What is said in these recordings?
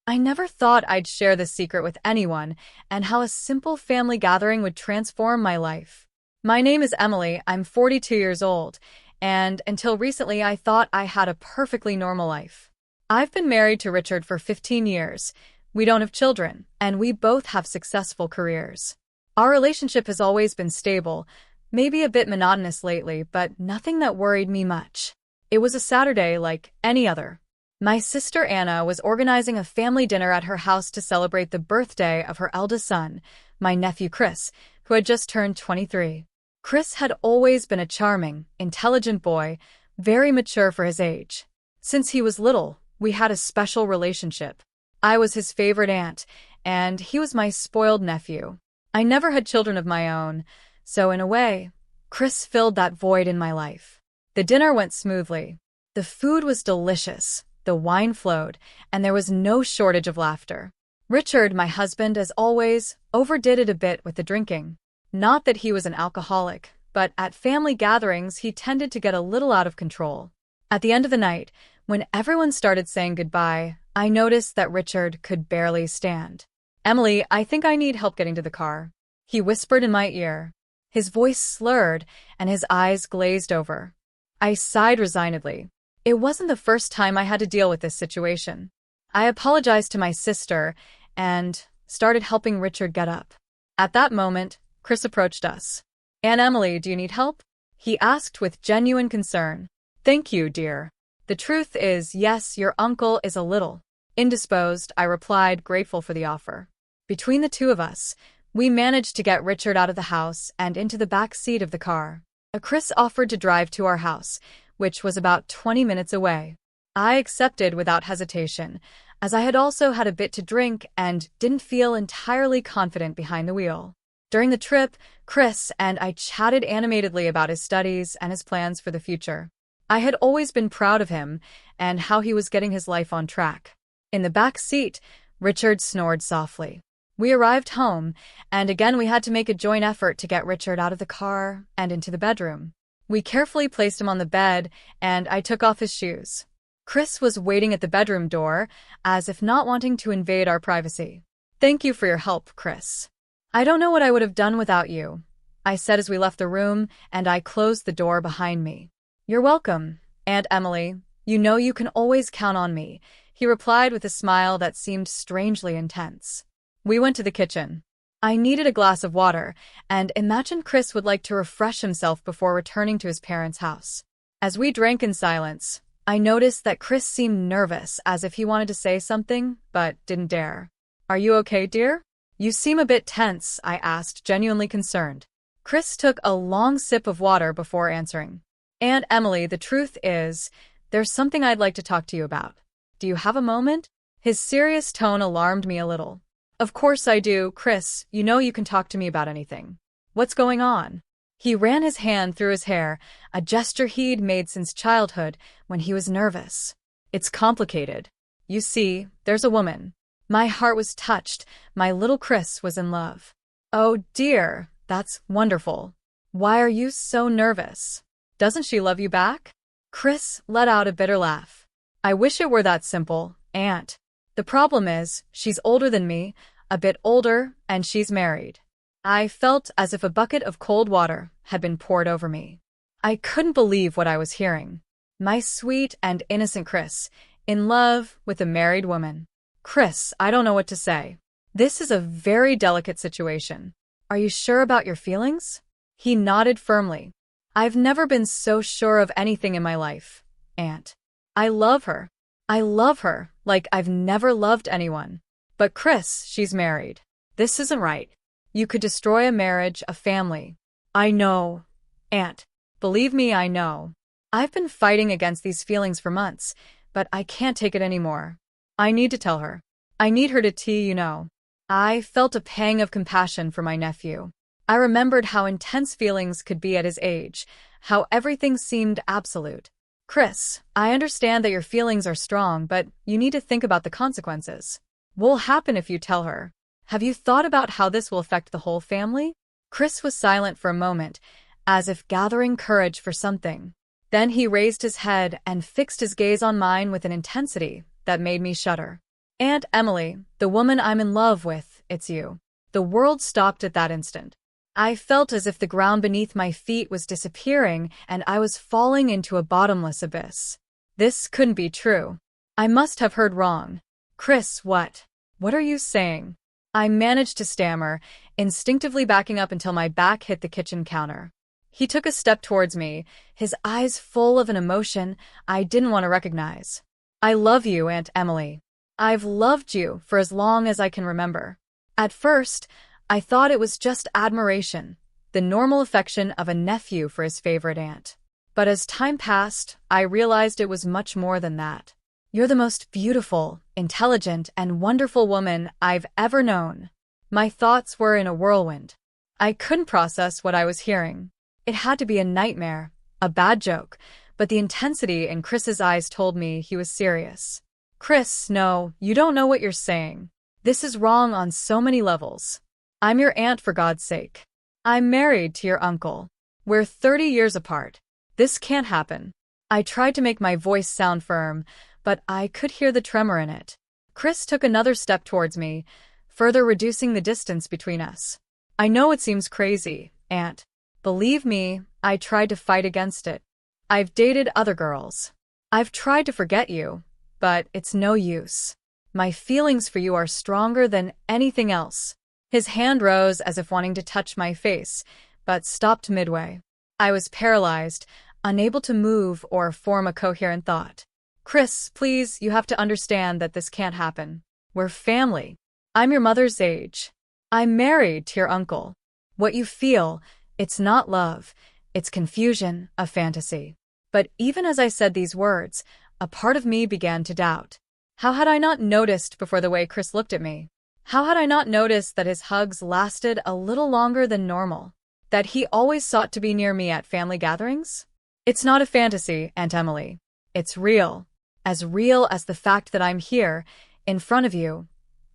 I never thought I'd share this secret with anyone and how a simple family gathering would transform my life. My name is Emily, I'm 42 years old, and until recently I thought I had a perfectly normal life. I've been married to Richard for 15 years. We don't have children, and we both have successful careers. Our relationship has always been stable, maybe a bit monotonous lately, but nothing that worried me much. It was a Saturday like any other. My sister Anna was organizing a family dinner at her house to celebrate the birthday of her eldest son, my nephew Chris, who had just turned 23. Chris had always been a charming, intelligent boy, very mature for his age. Since he was little, we had a special relationship. I was his favorite aunt, and he was my spoiled nephew. I never had children of my own, so in a way, Chris filled that void in my life. The dinner went smoothly. The food was delicious, the wine flowed, and there was no shortage of laughter. Richard, my husband, as always, overdid it a bit with the drinking. Not that he was an alcoholic, but at family gatherings he tended to get a little out of control. At the end of the night, when everyone started saying goodbye, I noticed that Richard could barely stand. "Emily, I think I need help getting to the car," he whispered in my ear. His voice slurred and his eyes glazed over. I sighed resignedly. It wasn't the first time I had to deal with this situation. I apologized to my sister and started helping Richard get up. At that moment, Chris approached us. "Aunt Emily, do you need help?" he asked with genuine concern. "Thank you, dear. The truth is, yes, your uncle is a little indisposed," I replied, grateful for the offer. Between the two of us, we managed to get Richard out of the house and into the back seat of the car. Chris offered to drive to our house, which was about 20 minutes away. I accepted without hesitation, as I had also had a bit to drink and didn't feel entirely confident behind the wheel. During the trip, Chris and I chatted animatedly about his studies and his plans for the future. I had always been proud of him and how he was getting his life on track. In the back seat, Richard snored softly. We arrived home, and again we had to make a joint effort to get Richard out of the car and into the bedroom. We carefully placed him on the bed, and I took off his shoes. Chris was waiting at the bedroom door, as if not wanting to invade our privacy. "Thank you for your help, Chris. I don't know what I would have done without you," I said as we left the room, and I closed the door behind me. "You're welcome, Aunt Emily. You know you can always count on me," he replied with a smile that seemed strangely intense. We went to the kitchen. I needed a glass of water, and imagined Chris would like to refresh himself before returning to his parents' house. As we drank in silence, I noticed that Chris seemed nervous, as if he wanted to say something, but didn't dare. "Are you okay, dear? You seem a bit tense," I asked, genuinely concerned. Chris took a long sip of water before answering. "Aunt Emily, the truth is, there's something I'd like to talk to you about. Do you have a moment?" His serious tone alarmed me a little. "Of course I do, Chris. You know you can talk to me about anything. What's going on?" He ran his hand through his hair, a gesture he'd made since childhood when he was nervous. "It's complicated. You see, there's a woman." My heart was touched. My little Chris was in love. "Oh dear, that's wonderful. Why are you so nervous? Doesn't she love you back?" Chris let out a bitter laugh. "I wish it were that simple, Aunt. The problem is, she's older than me, a bit older, and she's married." I felt as if a bucket of cold water had been poured over me. I couldn't believe what I was hearing. My sweet and innocent Chris, in love with a married woman. "Chris, I don't know what to say. This is a very delicate situation. Are you sure about your feelings?" He nodded firmly. "I've never been so sure of anything in my life, Aunt. I love her. I love her like I've never loved anyone. But Chris, she's married. This isn't right. You could destroy a marriage, a family." "I know, Aunt. Believe me, I know. I've been fighting against these feelings for months, but I can't take it anymore. I need to tell her. I need her to you know." I felt a pang of compassion for my nephew. I remembered how intense feelings could be at his age, how everything seemed absolute. "Chris, I understand that your feelings are strong, but you need to think about the consequences. What will happen if you tell her? Have you thought about how this will affect the whole family?" Chris was silent for a moment, as if gathering courage for something. Then he raised his head and fixed his gaze on mine with an intensity that made me shudder. Aunt Emily, the woman I'm in love with, it's you. The world stopped at that instant. I felt as if the ground beneath my feet was disappearing and I was falling into a bottomless abyss. This couldn't be true. I must have heard wrong. Chris, what? What are you saying? I managed to stammer, instinctively backing up until my back hit the kitchen counter. He took a step towards me, his eyes full of an emotion I didn't want to recognize. I love you, Aunt Emily. I've loved you for as long as I can remember. At first, I thought it was just admiration, the normal affection of a nephew for his favorite aunt. But as time passed, I realized it was much more than that. You're the most beautiful, intelligent, and wonderful woman I've ever known. My thoughts were in a whirlwind. I couldn't process what I was hearing. It had to be a nightmare, a bad joke, but the intensity in Chris's eyes told me he was serious. Chris, no, you don't know what you're saying. This is wrong on so many levels. I'm your aunt, for God's sake. I'm married to your uncle. We're 30 years apart. This can't happen. I tried to make my voice sound firm, but I could hear the tremor in it. Chris took another step towards me, further reducing the distance between us. I know it seems crazy, Aunt. Believe me, I tried to fight against it. I've dated other girls. I've tried to forget you, but it's no use. My feelings for you are stronger than anything else. His hand rose as if wanting to touch my face, but stopped midway. I was paralyzed, unable to move or form a coherent thought. Chris, please, you have to understand that this can't happen. We're family. I'm your mother's age. I'm married to your uncle. What you feel, it's not love, it's confusion, a fantasy. But even as I said these words, a part of me began to doubt. How had I not noticed before the way Chris looked at me? How had I not noticed that his hugs lasted a little longer than normal? That he always sought to be near me at family gatherings? It's not a fantasy, Aunt Emily. It's real. As real as the fact that I'm here, in front of you,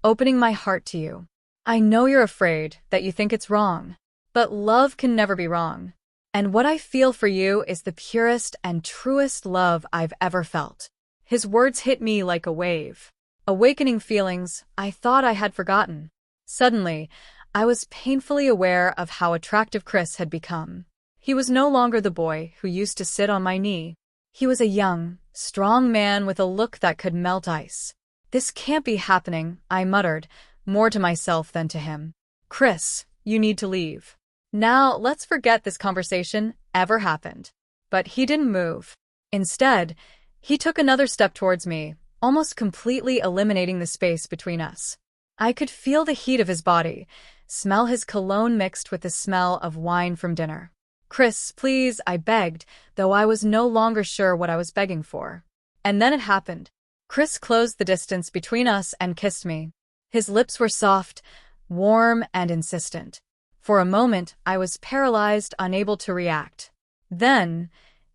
opening my heart to you. I know you're afraid, that you think it's wrong. But love can never be wrong. And what I feel for you is the purest and truest love I've ever felt. His words hit me like a wave, awakening feelings I thought I had forgotten. Suddenly, I was painfully aware of how attractive Chris had become. He was no longer the boy who used to sit on my knee. He was a young, strong man with a look that could melt ice. This can't be happening, I muttered, more to myself than to him. Chris, you need to leave. Now, let's forget this conversation ever happened. But he didn't move. Instead, he took another step towards me, almost completely eliminating the space between us. I could feel the heat of his body, smell his cologne mixed with the smell of wine from dinner. Chris, please, I begged, though I was no longer sure what I was begging for. And then it happened. Chris closed the distance between us and kissed me. His lips were soft, warm, and insistent. For a moment, I was paralyzed, unable to react. Then,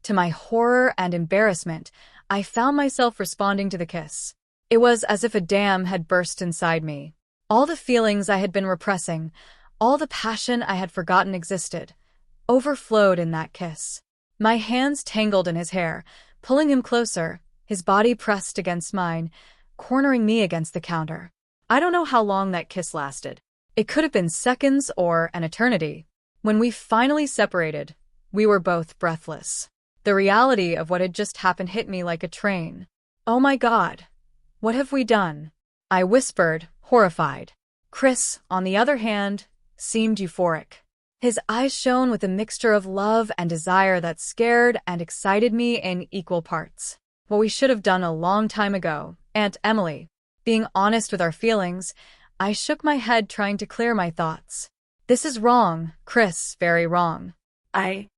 to my horror and embarrassment, I found myself responding to the kiss. It was as if a dam had burst inside me. All the feelings I had been repressing, all the passion I had forgotten existed, overflowed in that kiss. My hands tangled in his hair, pulling him closer, his body pressed against mine, cornering me against the counter. I don't know how long that kiss lasted. It could have been seconds or an eternity. When we finally separated, we were both breathless. The reality of what had just happened hit me like a train. Oh my God, what have we done? I whispered, horrified. Chris, on the other hand, seemed euphoric. His eyes shone with a mixture of love and desire that scared and excited me in equal parts. What we should have done a long time ago, Aunt Emily. Being honest with our feelings, I shook my head trying to clear my thoughts. This is wrong, Chris, very wrong. I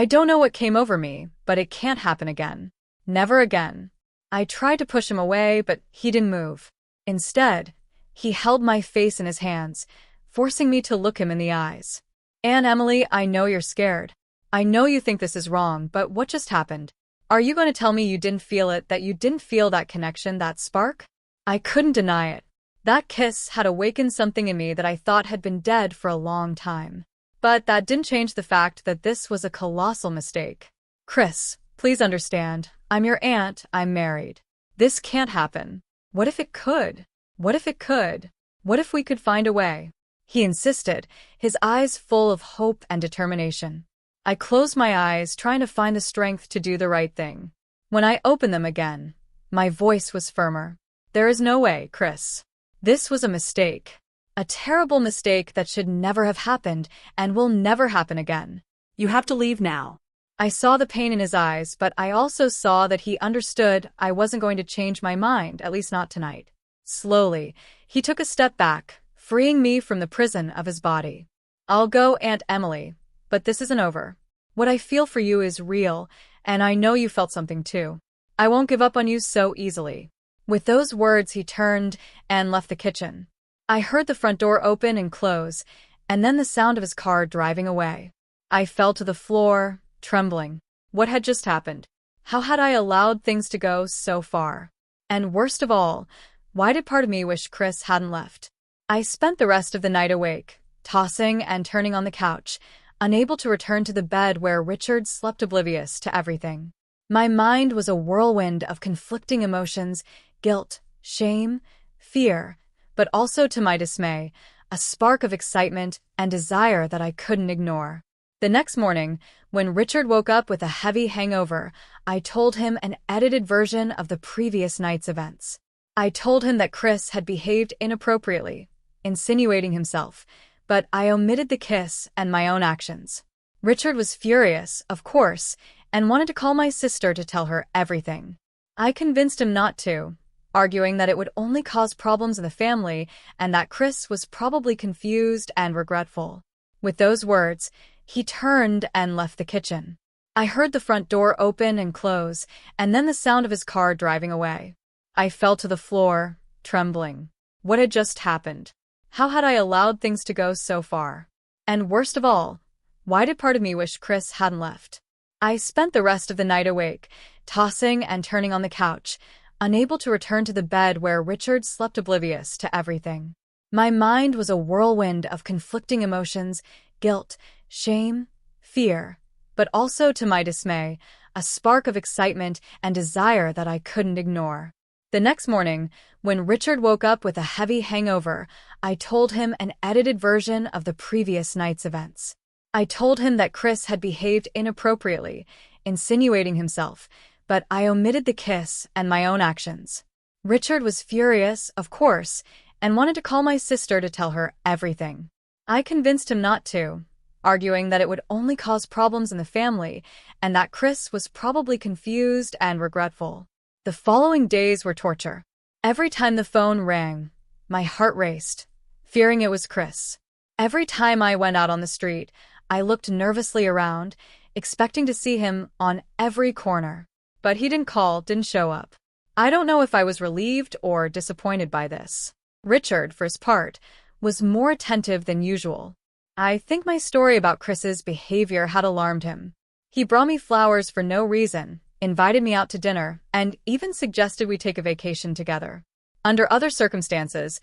don't know what came over me, but it can't happen again. Never again. I tried to push him away, but he didn't move. Instead, he held my face in his hands, forcing me to look him in the eyes. Aunt Emily, I know you're scared. I know you think this is wrong, but what just happened? Are you going to tell me you didn't feel it, that you didn't feel that connection, that spark? I couldn't deny it. That kiss had awakened something in me that I thought had been dead for a long time. But that didn't change the fact that this was a colossal mistake. Chris, please understand, I'm your aunt, I'm married. This can't happen. What if it could? What if it could? What if we could find a way? He insisted, his eyes full of hope and determination. I closed my eyes, trying to find the strength to do the right thing. When I opened them again, my voice was firmer. There is no way, Chris. This was a mistake. A terrible mistake that should never have happened and will never happen again. You have to leave now. I saw the pain in his eyes, but I also saw that he understood I wasn't going to change my mind, at least not tonight. Slowly, he took a step back, freeing me from the prison of his body. I'll go, Aunt Emily, but this isn't over. What I feel for you is real, and I know you felt something too. I won't give up on you so easily. With those words, he turned and left the kitchen. I heard the front door open and close, and then the sound of his car driving away. I fell to the floor, trembling. What had just happened? How had I allowed things to go so far? And worst of all, why did part of me wish Chris hadn't left? I spent the rest of the night awake, tossing and turning on the couch, unable to return to the bed where Richard slept, oblivious to everything. My mind was a whirlwind of conflicting emotions, guilt, shame, fear, but also, to my dismay, a spark of excitement and desire that I couldn't ignore. The next morning, when Richard woke up with a heavy hangover, I told him an edited version of the previous night's events. I told him that Chris had behaved inappropriately, insinuating himself, but I omitted the kiss and my own actions. Richard was furious, of course, and wanted to call my sister to tell her everything. I convinced him not to, arguing that it would only cause problems in the family and that Chris was probably confused and regretful. With those words, he turned and left the kitchen. I heard the front door open and close, and then the sound of his car driving away. I fell to the floor, trembling. What had just happened? How had I allowed things to go so far? And worst of all, why did part of me wish Chris hadn't left? I spent the rest of the night awake, tossing and turning on the couch, unable to return to the bed where Richard slept, oblivious to everything. My mind was a whirlwind of conflicting emotions, guilt, shame, fear, but also, to my dismay, a spark of excitement and desire that I couldn't ignore. The next morning, when Richard woke up with a heavy hangover, I told him an edited version of the previous night's events. I told him that Chris had behaved inappropriately, insinuating himself, but I omitted the kiss and my own actions. Richard was furious, of course, and wanted to call my sister to tell her everything. I convinced him not to, arguing that it would only cause problems in the family and that Chris was probably confused and regretful. The following days were torture. Every time the phone rang, my heart raced, fearing it was Chris. Every time I went out on the street, I looked nervously around, expecting to see him on every corner. But he didn't call, didn't show up. I don't know if I was relieved or disappointed by this. Richard, for his part, was more attentive than usual. I think my story about Chris's behavior had alarmed him. He brought me flowers for no reason, invited me out to dinner, and even suggested we take a vacation together. Under other circumstances,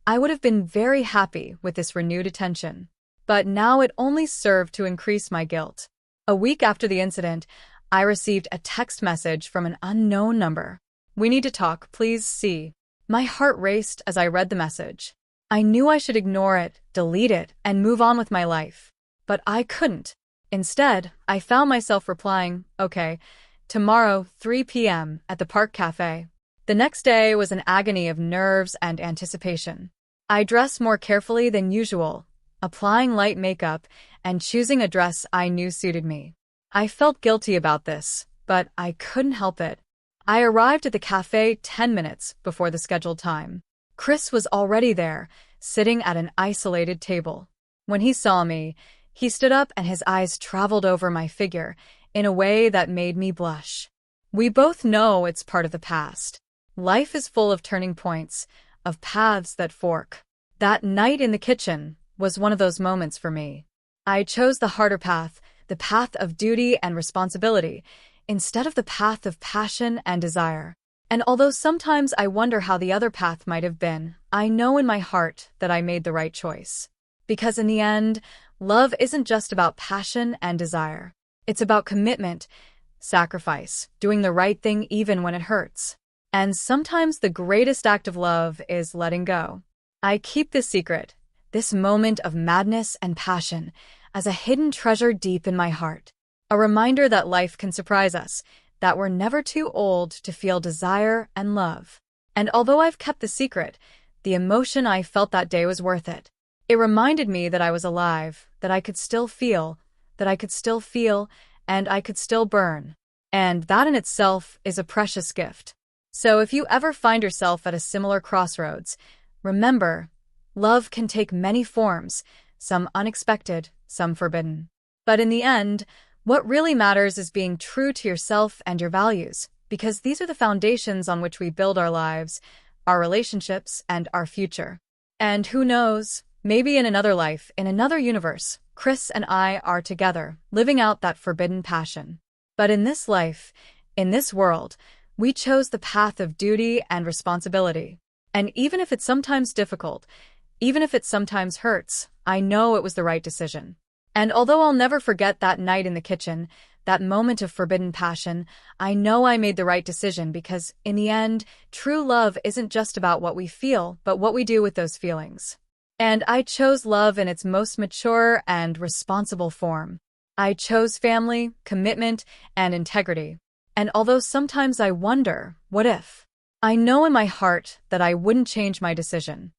I would have been very happy with this renewed attention. But now it only served to increase my guilt. A week after the incident, I received a text message from an unknown number. "We need to talk, please see." My heart raced as I read the message. I knew I should ignore it, delete it, and move on with my life. But I couldn't. Instead, I found myself replying, "Okay, tomorrow, 3 p.m. at the Park Cafe." The next day was an agony of nerves and anticipation. I dressed more carefully than usual, applying light makeup and choosing a dress I knew suited me. I felt guilty about this, but I couldn't help it. I arrived at the cafe 10 minutes before the scheduled time. Chris was already there, sitting at an isolated table. When he saw me, he stood up and his eyes traveled over my figure in a way that made me blush. We both know it's part of the past. Life is full of turning points, of paths that fork. That night in the kitchen was one of those moments for me. I chose the harder path, the path of duty and responsibility, instead of the path of passion and desire. And although sometimes I wonder how the other path might have been, I know in my heart that I made the right choice. Because in the end, love isn't just about passion and desire. It's about commitment, sacrifice, doing the right thing even when it hurts. And sometimes the greatest act of love is letting go. I keep this secret, this moment of madness and passion, as a hidden treasure deep in my heart. A reminder that life can surprise us, that we're never too old to feel desire and love. And although I've kept the secret, the emotion I felt that day was worth it. It reminded me that I was alive, that I could still feel, and I could still burn. And that in itself is a precious gift. So if you ever find yourself at a similar crossroads, remember, love can take many forms, some unexpected, some forbidden. But in the end, what really matters is being true to yourself and your values, because these are the foundations on which we build our lives, our relationships, and our future. And who knows, maybe in another life, in another universe, Chris and I are together, living out that forbidden passion. But in this life, in this world, we chose the path of duty and responsibility. And even if it's sometimes difficult, even if it sometimes hurts, I know it was the right decision. And although I'll never forget that night in the kitchen, that moment of forbidden passion, I know I made the right decision because, in the end, true love isn't just about what we feel, but what we do with those feelings. And I chose love in its most mature and responsible form. I chose family, commitment, and integrity. And although sometimes I wonder, what if? I know in my heart that I wouldn't change my decision.